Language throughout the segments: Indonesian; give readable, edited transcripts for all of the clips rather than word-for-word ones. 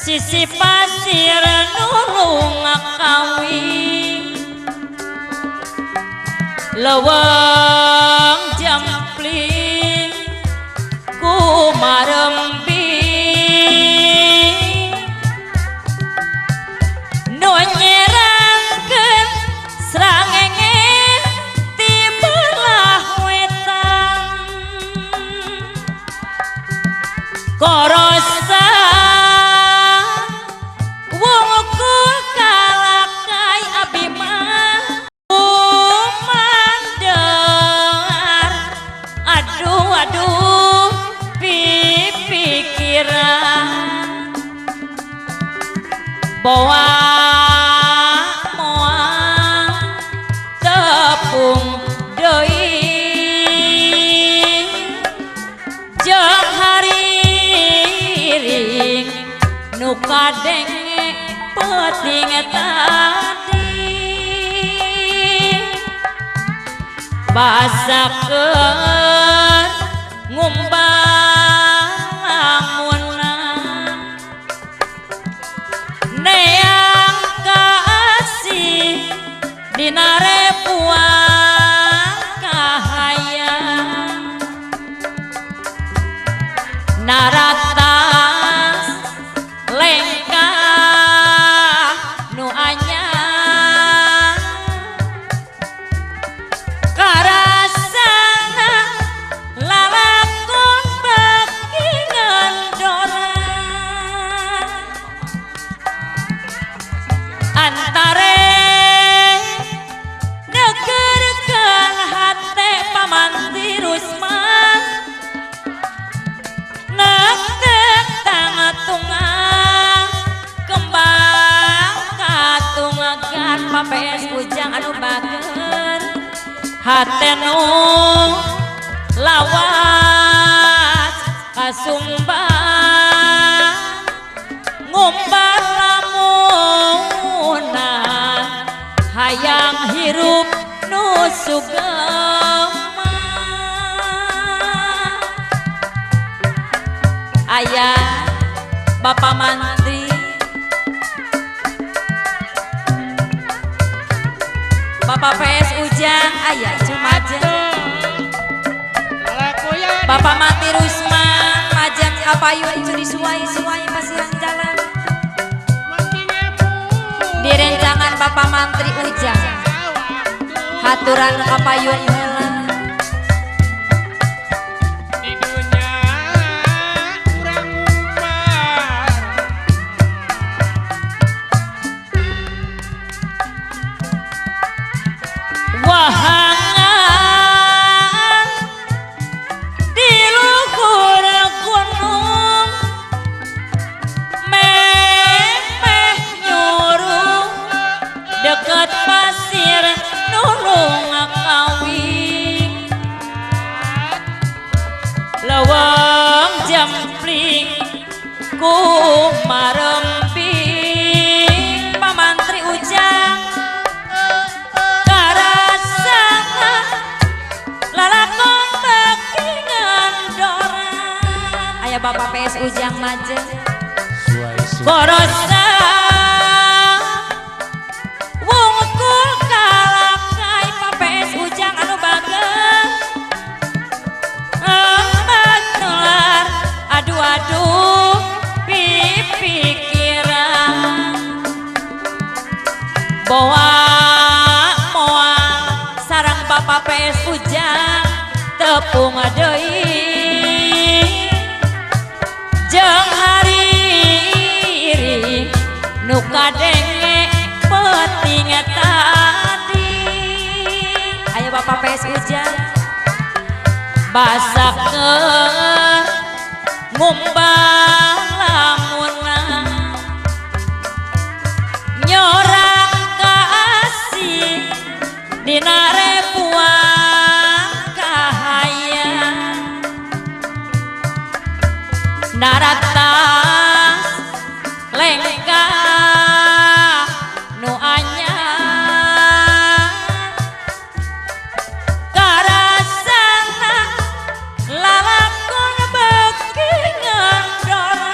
sisi pasir nulung kawin leweng jampling ku marembi nu nyerangkeun srangenge ti belah wetan korosa wungkul kalakai abimah umandar aduh pipikiran bawa moa tepung deui jeung hariring nu kadenge peuting tadi basakeun ngumbang lamunan neang kasih dina repuang kahayang naratas lengkah nu anyar karasana lalakon beki ngendoran antare negerkeun hate pamanti Rusman ngekek tangatungan kembang katungakan papes ujang anu bager hate nu lawas kasumbang ngumbang lamunan hayang hirup nu sugema ayah Bapak Mantri Bapak PS Ujang ayah Cumajeng Bapak Mati Rusman Majang Apayun Curi Suwai Pasihan Jalan direncangan Bapak Mantri Ujang haturan Apayun heula wahangan di luhur gunung memeh nyuruh deket pasir nulung kawin leweng jampling ku marembi pamantri ujang lalakon beki ngendoran aya Bapak PS Ujang Majeng korosa wungkul kalakai Pak PS Ujang anu bager embat nular aduh pipikiran bawa sarang Bapak PS Ujang tepung deui jeung hariri nu kadenge peuting tadi aya Bapak PS Ujang basakeun ngumbang lamunan nyorang kasih dina repuang kahayang naratas lengkah nu anyar karasana lalakon beki ngendoran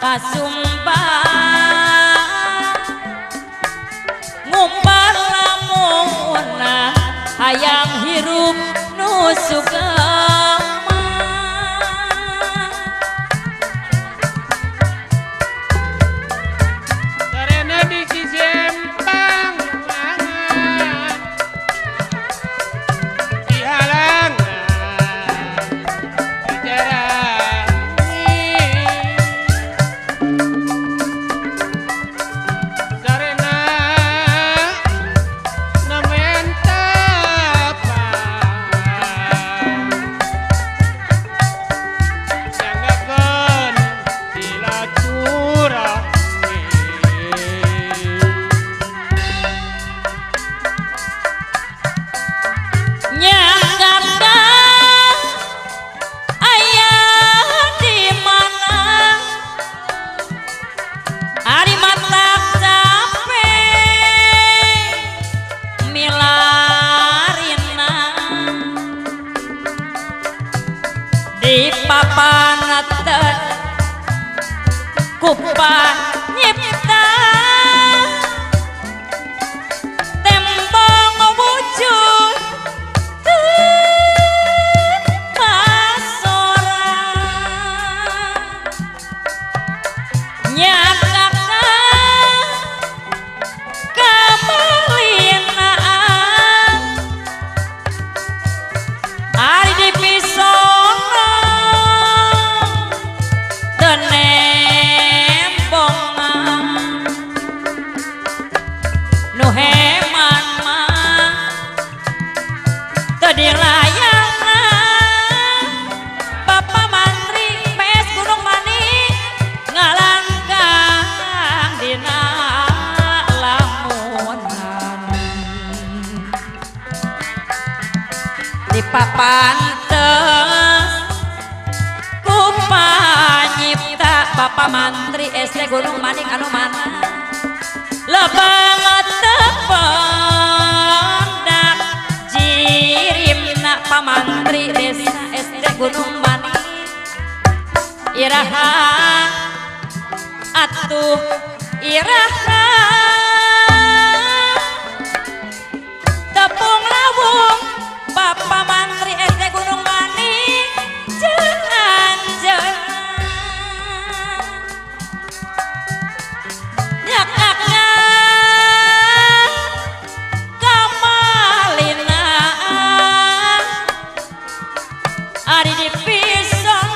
kasumbang ngumpar lamunna hayang hirup nu sugama sarena di sisi empang dihalang di papanaten kupah nyipta tembong wujud pasora nyakaka kemelinaan ari dipisah Bapak Mantri PS Gunung Mani ngalangkang dina lamunan di papantes kupanyipta Bapak Mantri SD Gunung Mani anu mana lebang tependak jirimna pamantri desa SD Gunung Mani iraha atuh iraha tepung lawung Bapak Mantri SD Gunung Mani jangan nyakaknya ari dipisah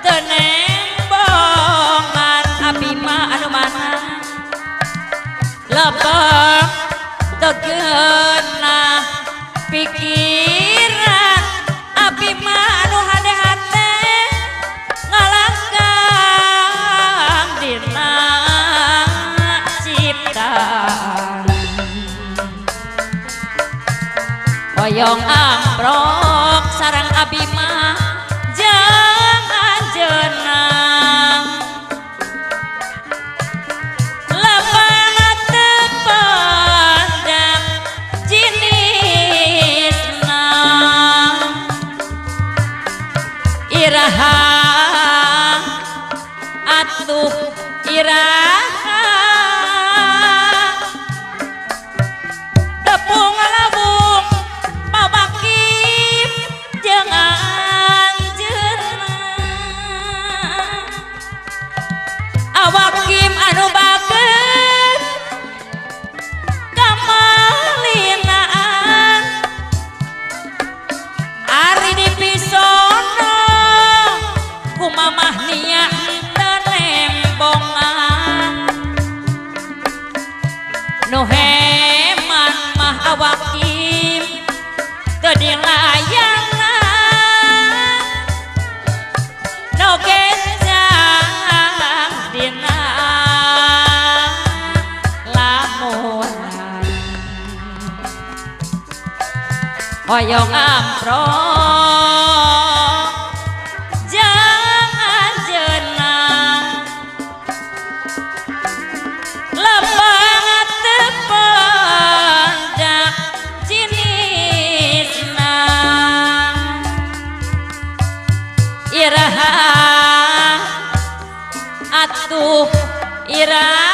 tenembongan abima anu mana lebeng tegeuna pikiran abima anu hade-hade ngalangkang dina ciptaan hoyong amprok sareng abima jangan jenang lebangan tepandang jinisna iraha atuh iraha tepung labung pabakim jangan jenang awakim anu baget kamalinaan ari dipisono kumamah niat tenembongan nu heman mah awakim teu dilayanan no genjang dina lamunan hoyong amprok jangan jenang lebangan tependak jinisna iraha Mira.